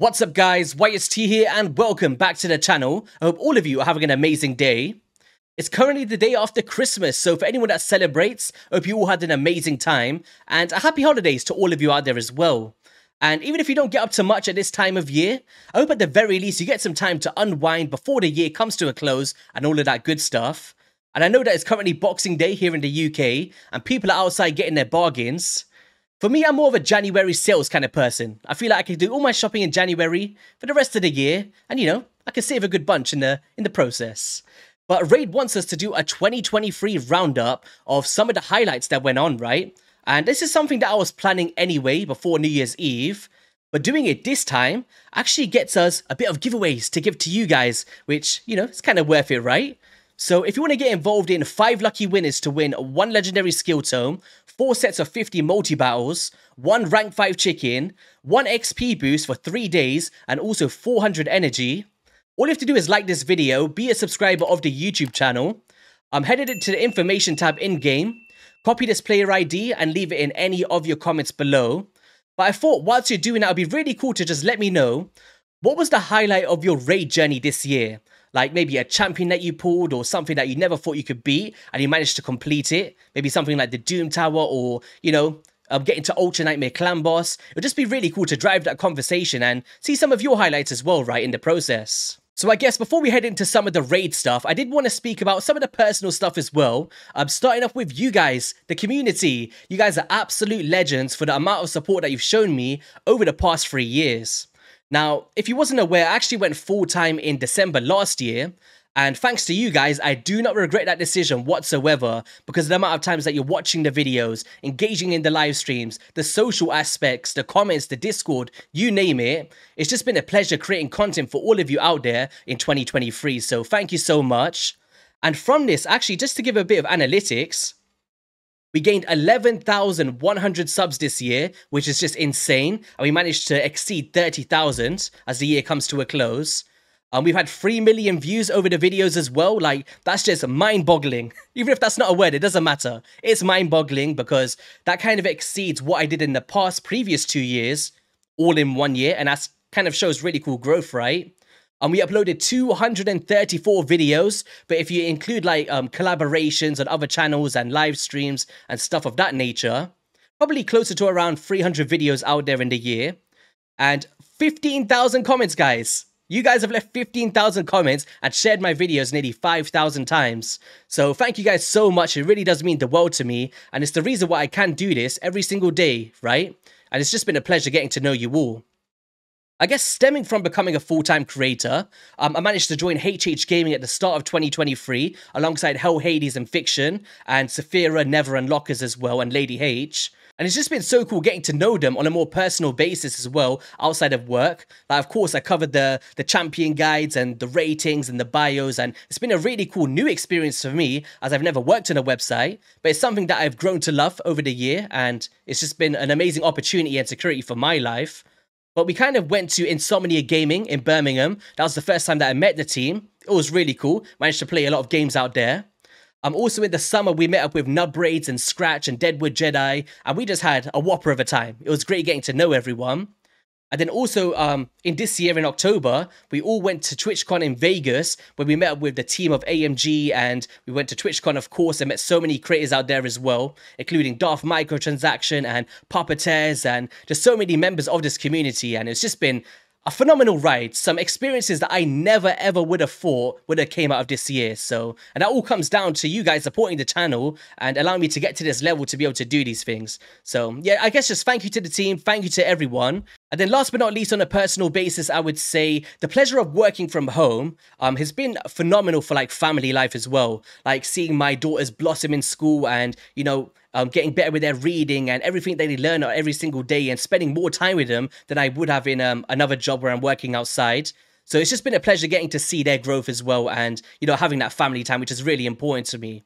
What's up guys, YST here and welcome back to the channel. I hope all of you are having an amazing day. It's currently the day after Christmas, so for anyone that celebrates, I hope you all had an amazing time and a happy holidays to all of you out there as well. And even if you don't get up to much at this time of year, I hope at the very least you get some time to unwind before the year comes to a close and all of that good stuff. And I know that it's currently Boxing Day here in the UK and people are outside getting their bargains. For me, I'm more of a January sales kind of person. I feel like I can do all my shopping in January for the rest of the year, and you know, I can save a good bunch in the process. But Raid wants us to do a 2023 roundup of some of the highlights that went on, right? And this is something that I was planning anyway before New Year's Eve, but doing it this time actually gets us a bit of giveaways to give to you guys, which, you know, it's kind of worth it, right? So if you want to get involved in 5 lucky winners to win 1 legendary skill tome, 4 sets of 50 multi-battles, 1 rank 5 chicken, 1 XP boost for 3 days, and also 400 energy, all you have to do is like this video, be a subscriber of the YouTube channel, head it to the information tab in-game, copy this player ID and leave it in any of your comments below. But I thought whilst you're doing that, it would be really cool to just let me know, what was the highlight of your raid journey this year? Like maybe a champion that you pulled or something that you never thought you could beat and you managed to complete it. Maybe something like the Doom Tower or, you know, getting to Ultra Nightmare Clan Boss. It would just be really cool to drive that conversation and see some of your highlights as well, right, in the process. So I guess before we head into some of the raid stuff, I did want to speak about some of the personal stuff as well. Starting off with you guys, the community. You guys are absolute legends for the amount of support that you've shown me over the past 3 years. Now, if you wasn't aware, I actually went full-time in December last year, and thanks to you guys, I do not regret that decision whatsoever because of the amount of times that you're watching the videos, engaging in the live streams, the social aspects, the comments, the Discord, you name it. It's just been a pleasure creating content for all of you out there in 2023, so thank you so much. And from this, actually, just to give a bit of analytics, we gained 11,100 subs this year, which is just insane. And we managed to exceed 30,000 as the year comes to a close. We've had 3 million views over the videos as well. Like, that's just mind-boggling. Even if that's not a word, it doesn't matter. It's mind-boggling because that kind of exceeds what I did in the previous 2 years, all in 1 year. And that kind of shows really cool growth, right? We uploaded 234 videos, but if you include like collaborations on other channels and live streams and stuff of that nature, probably closer to around 300 videos out there in the year. And 15,000 comments, guys. You guys have left 15,000 comments and shared my videos nearly 5,000 times. So thank you guys so much. It really does mean the world to me. And it's the reason why I can do this every single day, right? And it's just been a pleasure getting to know you all. I guess stemming from becoming a full-time creator, I managed to join HH Gaming at the start of 2023 alongside Hell Hades and Fiction and Saphira, Never and Lockers as well and Lady H. And it's just been so cool getting to know them on a more personal basis as well outside of work. Like, of course, I covered the champion guides and the ratings and the bios, and it's been a really cool new experience for me as I've never worked on a website, but it's something that I've grown to love over the year and it's just been an amazing opportunity and security for my life. But we kind of went to Insomnia Gaming in Birmingham. That was the first time that I met the team. It was really cool. Managed to play a lot of games out there. Also in the summer, we met up with Nubbraids and Scratch and Deadwood Jedi. And we just had a whopper of a time. It was great getting to know everyone. And then also in this year in October, we all went to TwitchCon in Vegas where we met up with the team of AMG and we went to TwitchCon, of course, and met so many creators out there as well, including Darth Microtransaction and Puppeteers and just so many members of this community. And it's just been a phenomenal ride, some experiences that I never ever would have thought would have came out of this year. So, and that all comes down to you guys supporting the channel and allowing me to get to this level to be able to do these things. So yeah, I guess just thank you to the team, thank you to everyone. And then last but not least, on a personal basis, I would say the pleasure of working from home has been phenomenal for like family life as well. Like seeing my daughters blossom in school and, you know, getting better with their reading and everything that they learn every single day and spending more time with them than I would have in another job where I'm working outside. So it's just been a pleasure getting to see their growth as well and, you know, having that family time, which is really important to me.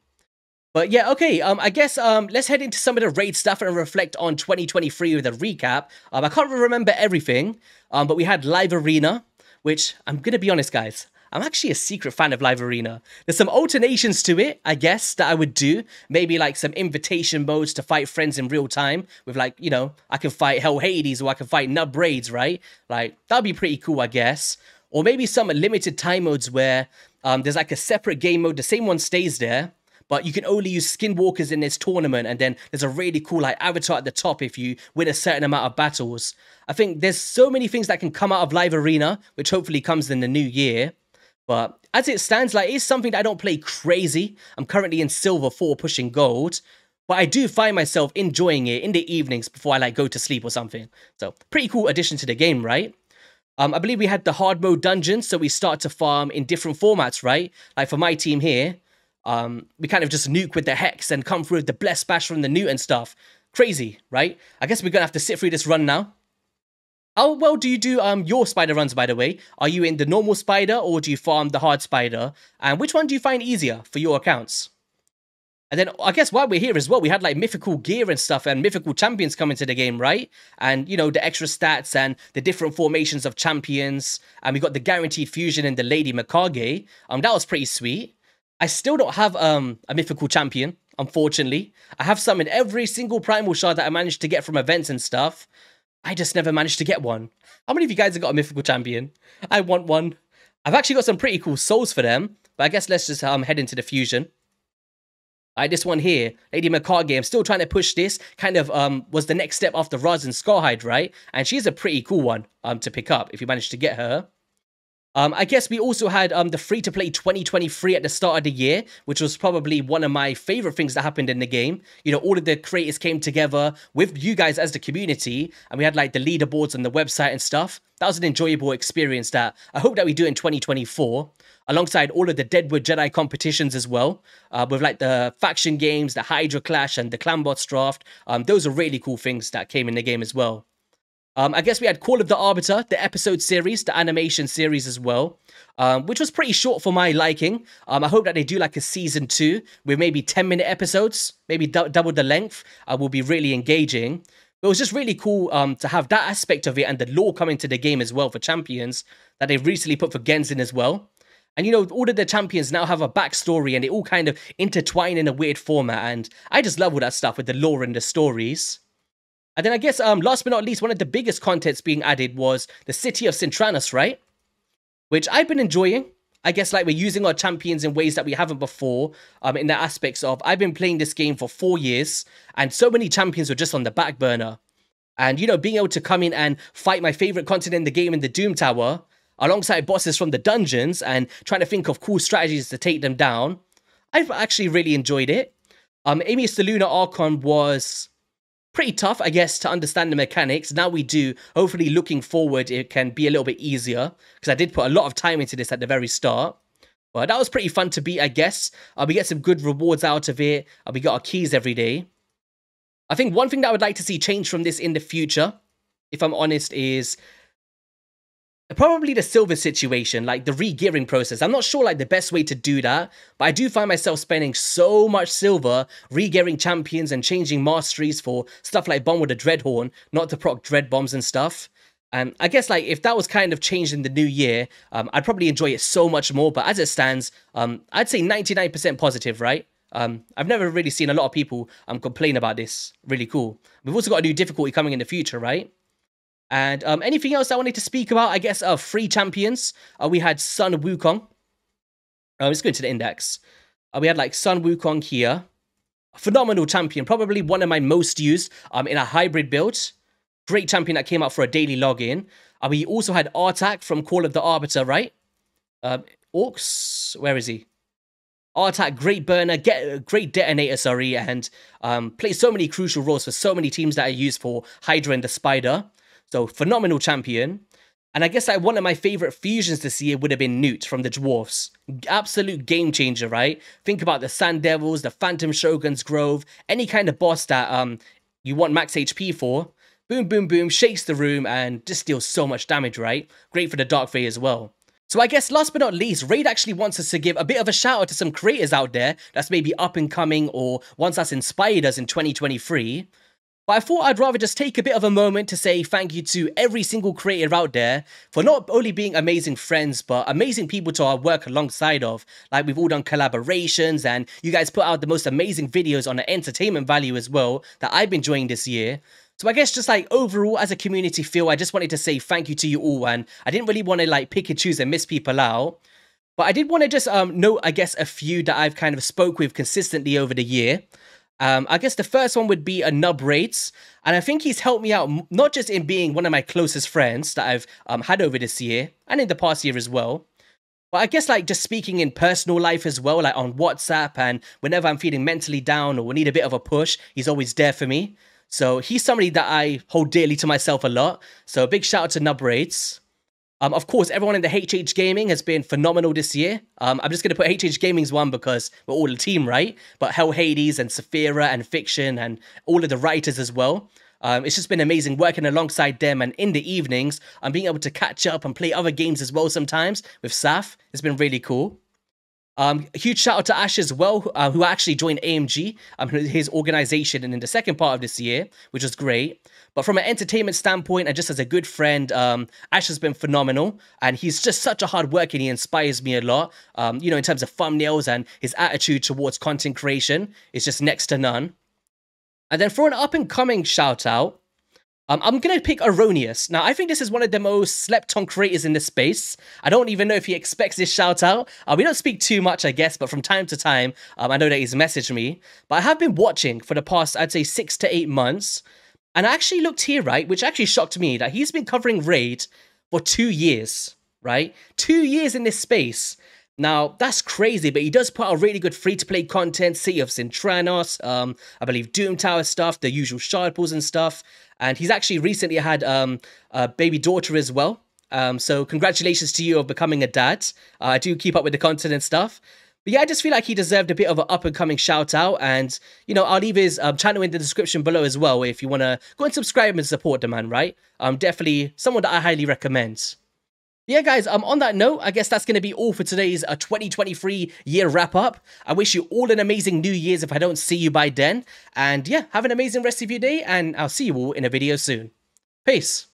But yeah, okay, I guess let's head into some of the raid stuff and reflect on 2023 with a recap. I can't remember everything, but we had Live Arena, which I'm going to be honest, guys. I'm actually a secret fan of Live Arena. There's some alternations to it, I guess, that I would do. Maybe like some invitation modes to fight friends in real time with like, you know, I can fight Hell Hades or I can fight Nub Raids, right? Like, that'd be pretty cool, I guess. Or maybe some limited time modes where there's like a separate game mode. The same one stays there, but you can only use skinwalkers in this tournament, and then there's a really cool like avatar at the top if you win a certain amount of battles. I think there's so many things that can come out of Live Arena, which hopefully comes in the new year. But as it stands, like, it's something that I don't play crazy. I'm currently in Silver 4 pushing gold, but I do find myself enjoying it in the evenings before I like go to sleep or something. So pretty cool addition to the game, right? I believe we had the hard mode dungeons, so we start to farm in different formats, right? Like for my team here, we kind of just nuke with the Hex and come through with the Bless Bash from the Newt and stuff. Crazy, right? I guess we're going to have to sit through this run now. How well do you do your spider runs, by the way? Are you in the normal spider or do you farm the hard spider? And which one do you find easier for your accounts? And then I guess while we're here as well, we had like mythical gear and stuff and mythical champions come into the game, right? And, you know, the extra stats and the different formations of champions. And we got the guaranteed fusion in the Lady Mikage. That was pretty sweet. I still don't have a mythical champion, unfortunately. I have some in every single primal shard that I managed to get from events and stuff. I just never managed to get one. How many of you guys have got a mythical champion? I want one. I've actually got some pretty cool souls for them, but I guess let's just head into the fusion. This one here, Lady Mikage, I'm still trying to push this. Kind of was the next step after Raz and Scarhide, right? And she's a pretty cool one to pick up if you manage to get her. I guess we also had the free-to-play 2023 at the start of the year, which was probably one of my favorite things that happened in the game. You know, all of the creators came together with you guys as the community, and we had like the leaderboards on the website and stuff. That was an enjoyable experience that I hope that we do in 2024, alongside all of the Deadwood Jedi competitions as well, with like the faction games, the Hydra Clash, and the Clanbots draft. Those are really cool things that came in the game as well. I guess we had Call of the Arbiter, the episode series, the animation series as well, which was pretty short for my liking. I hope that they do like a season 2 with maybe 10-minute episodes, maybe double the length. Will be really engaging. But it was just really cool to have that aspect of it and the lore coming to the game as well for champions that they recently put for Genshin as well. And, you know, all of the champions now have a backstory and they all kind of intertwine in a weird format. And I just love all that stuff with the lore and the stories. And then I guess, last but not least, one of the biggest contents being added was the City of Cintranos, right? Which I've been enjoying. I guess like we're using our champions in ways that we haven't before, in the aspects of, I've been playing this game for 4 years, and so many champions were just on the back burner. And, you know, being able to come in and fight my favorite content in the game in the Doom Tower, alongside bosses from the dungeons, and trying to think of cool strategies to take them down, I've actually really enjoyed it. Amius the Lunar Archon was pretty tough, I guess, to understand the mechanics. Now we do. Hopefully, looking forward, it can be a little bit easier, because I did put a lot of time into this at the very start. But that was pretty fun to beat, I guess. We get some good rewards out of it. We got our keys every day. I think one thing that I would like to see change from this in the future, if I'm honest, is probably the silver situation, like the re-gearing process. I'm not sure like the best way to do that, but I do find myself spending so much silver re-gearing champions and changing masteries for stuff like Bomb with a Dreadhorn, not to proc Dread Bombs and stuff. And I guess like if that was kind of changed in the new year, I'd probably enjoy it so much more. But as it stands, I'd say 99% positive, right? I've never really seen a lot of people complain about this. Really cool. We've also got a new difficulty coming in the future, right? And anything else I wanted to speak about? I guess free champions. We had Sun Wukong. Let's go into the index. We had like Sun Wukong here. A phenomenal champion. Probably one of my most used in a hybrid build. Great champion that came out for a daily login. We also had Artak from Call of the Arbiter, right? Orcs, where is he? Artak, great burner, great detonator, sorry, and plays so many crucial roles for so many teams that are used for Hydra and the Spider. So, phenomenal champion. And I guess like one of my favorite fusions this year would have been Newt from the Dwarfs. Absolute game changer, right? Think about the Sand Devils, the Phantom Shogun's Grove, any kind of boss that you want max HP for. Boom, boom, boom, shakes the room and just deals so much damage, right? Great for the Dark Fae as well. So I guess last but not least, Raid actually wants us to give a bit of a shout out to some creators out there that's maybe up and coming or wants us inspired us in 2023. But I thought I'd rather just take a bit of a moment to say thank you to every single creator out there for not only being amazing friends, but amazing people to work alongside of. Like, we've all done collaborations, and you guys put out the most amazing videos on the entertainment value as well that I've been enjoying this year. So I guess just like overall as a community feel, I just wanted to say thank you to you all, and I didn't really want to like pick and choose and miss people out. But I did want to just note, I guess, a few that I've kind of spoke with consistently over the year. I guess the first one would be a Nub Rates, and I think he's helped me out not just in being one of my closest friends that I've had over this year and in the past year as well, but I guess like just speaking in personal life as well, like on WhatsApp, and whenever I'm feeling mentally down or need a bit of a push, he's always there for me. So he's somebody that I hold dearly to myself a lot. So a big shout out to Nub Rates. Of course, everyone in the HH Gaming has been phenomenal this year. I'm just going to put HH Gaming's one because we're all a team, right? But Hell Hades and Saphira and Fiction and all of the writers as well. It's just been amazing working alongside them, and in the evenings, I'm being able to catch up and play other games as well sometimes with Saf. It's been really cool. A huge shout out to Ash as well, who actually joined AMG, his organization, and in the second part of this year, which was great. But from an entertainment standpoint and just as a good friend, Ash has been phenomenal, and he's just such a hard worker, and he inspires me a lot. You know, in terms of thumbnails, and his attitude towards content creation is just next to none. And then for an up-and-coming shout out, I'm going to pick Erroneous. Now, I think this is one of the most slept-on creators in this space. I don't even know if he expects this shout-out. We don't speak too much, I guess, but from time to time, I know that he's messaged me. But I have been watching for the past, I'd say, 6 to 8 months. And I actually looked here, right, which actually shocked me, that he's been covering Raid for 2 years, right? 2 years in this space. Now, that's crazy, but he does put out really good free-to-play content, City of Sintranos, I believe Doom Tower stuff, the usual shard pools and stuff. And he's actually recently had a baby daughter as well. So congratulations to you of becoming a dad. I do keep up with the content and stuff. But yeah, I just feel like he deserved a bit of an up-and-coming shout-out. And, you know, I'll leave his channel in the description below as well if you want to go and subscribe and support the man, right? Definitely someone that I highly recommend. Yeah, guys, on that note, I guess that's going to be all for today's 2023 year wrap-up. I wish you all an amazing New Year's if I don't see you by then. And yeah, have an amazing rest of your day, and I'll see you all in a video soon. Peace.